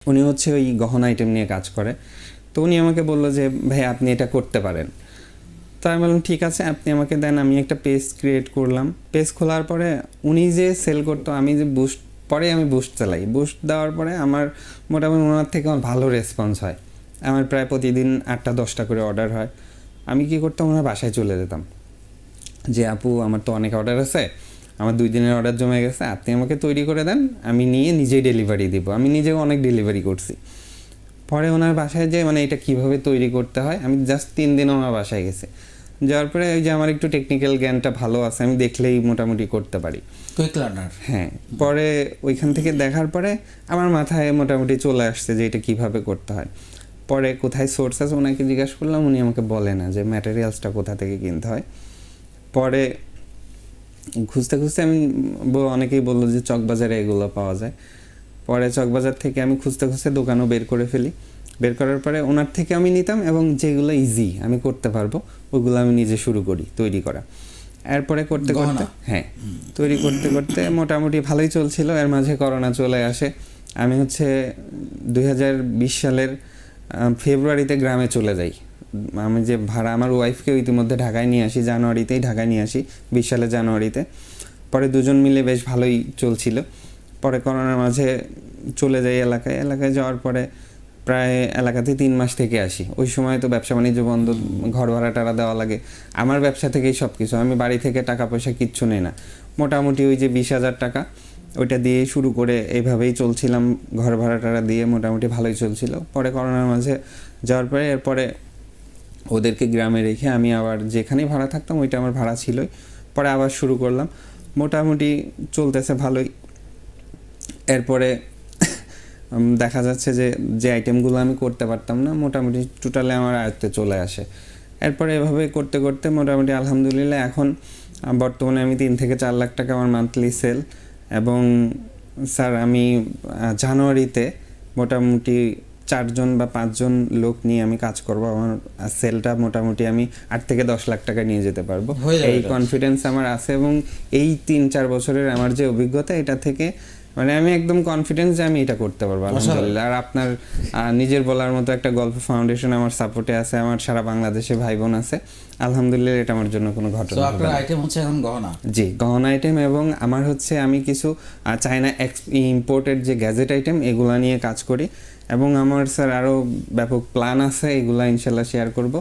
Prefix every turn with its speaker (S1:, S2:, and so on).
S1: উনি হচ্ছে ওই গহনা আইটেম নিয়ে কাজ করে। তো উনি আমাকে বলল যে ভাই আপনি এটা করতে পারেন। তো আমি বললাম ঠিক আছে আপনি আমাকে দেন। আমি একটা পেজ ক্রিয়েট করলাম। পেজ খোলার পরে উনি যে সেল করতো, আমি যে বুস্ট, পরে আমি বুস্ট চালাই। বুস্ট দেওয়ার পরে আমার মোটামুটি ওনার থেকে আমার ভালো রেসপন্স হয়। আমার প্রায় প্রতিদিন 8টা-10টা করে অর্ডার হয়। আমি কী করতাম, ওনার বাসায় চলে যেতাম যে আপু আমার তো অনেক অর্ডার আছে, আমার 2 দিনের অর্ডার জমে গেছে, আপনি আমাকে তৈরি করে দেন, আমি নিয়ে নিজেই ডেলিভারি দিব। আমি নিজেও অনেক ডেলিভারি করছি। পরে ওনার বাসায় যে মানে এটা কিভাবে তৈরি করতে হয়, আমি জাস্ট 3 দিন ওনার বাসায় গেছি। যাওয়ার পরে ওই যে আমার একটু টেকনিক্যাল জ্ঞানটা ভালো আছে, আমি দেখলেই মোটামুটি করতে পারি।
S2: Quick learner.
S1: হ্যাঁ, পরে ওইখান থেকে দেখার পরে আমার মাথায় মোটামুটি চলে আসছে যে এটা কিভাবে করতে হয়। পরে কোথায় সোর্স আছে ওনাকে জিজ্ঞাসা করলাম, উনি আমাকে বলে না যে ম্যাটেরিয়ালসটা কোথা থেকে কিনতে হয়। পরে খুঁজতে খুঁজতে আমি অনেকেই বললো যে চকবাজারে এগুলো পাওয়া যায়। পরে চকবাজার থেকে আমি খুঁজতে খুঁজতে দোকানও বের করে ফেলি। বের করার পরে ওনার থেকে আমি নিতাম এবং যেগুলো ইজি আমি করতে পারবো ওগুলো আমি নিজে শুরু করি তৈরি করা। এরপরে করতে করতে তৈরি করতে করতে মোটামুটি ভালোই চলছিল। এর মাঝে করোনা চলে আসে। আমি হচ্ছে 2020 সালের ফেব্রুয়ারিতে গ্রামে চলে যাই। আমি যে ভাড়া, আমার ওয়াইফকেও ইতিমধ্যে ঢাকায় নিয়ে আসি, জানুয়ারিতেই ঢাকায় নিয়ে আসি, 20 সালের জানুয়ারিতে। পরে দুজন মিলে বেশ ভালোই চলছিল। পরে করোনার মাঝে চলে যাই এলাকায়। এলাকায় যাওয়ার পরে প্রায় এলাকাতে 3 মাস থেকে আসি। ওই সময় তো ব্যবসা বাণিজ্য বন্ধ, ঘর ভাড়া টাড়া দেওয়া লাগে। আমার ব্যবসা থেকেই সব কিছু, আমি বাড়ি থেকে টাকা পয়সা কিচ্ছু নেই না। মোটামুটি ওই যে 20,000 টাকা ওইটা দিয়েই শুরু করে এইভাবেই চলছিলাম, ঘর ভাড়া টাড়া দিয়ে মোটামুটি ভালোই চলছিল। পরে করোনার মাঝে যাওয়ার পরে এরপরে ওদেরকে গ্রামে রেখে আমি আবার যেখানেই ভাড়া থাকতাম ওইটা আমার ভাড়া ছিলই। পরে আবার শুরু করলাম, মোটামুটি চলতেছে ভালোই। এরপরে দেখা যাচ্ছে যে যে আইটেমগুলো আমি করতে পারতাম না মোটামুটি টোটালে আমার আয়ত্তে চলে আসে। এরপরে এভাবে করতে করতে মোটামুটি আলহামদুলিল্লাহ এখন বর্তমানে আমি 3 থেকে 4 লাখ টাকা আমার মান্থলি সেল। এবং স্যার আমি জানুয়ারিতে মোটামুটি 4 জন বা 5 জন লোক নিয়ে আমি কাজ করব। আমার সেলটা মোটামুটি আমি 8 থেকে 10 লাখ টাকা নিয়ে যেতে পারবো, এই কনফিডেন্স আমার আছে। এবং এই 3-4 বছরের আমার যে অভিজ্ঞতা, এটা থেকে মানে আমি একদম কনফিডেন্স যে আমি এটা করতে পারবো আলহামদুলিল্লাহ। আর আপনার নিজের বলার মতো একটা গল্প ফাউন্ডেশন আমার সাপোর্টে আছে, আমার সারা বাংলাদেশে ভাই বোন আছে আলহামদুলিল্লাহ। এটা আমার জন্য কোনো ঘটনা
S2: না। আপনার আইটেম হচ্ছে এখন গহনা?
S1: জি, গহনা আইটেম। এবং আমার হচ্ছে আমি কিছু চায়না ইম্পোর্টেড যে গ্যাজেট আইটেম এগুলা নিয়ে কাজ করি। এবং আমার স্যার আরও ব্যাপক প্ল্যান আছে, এগুলা ইনশাল্লাহ শেয়ার করব।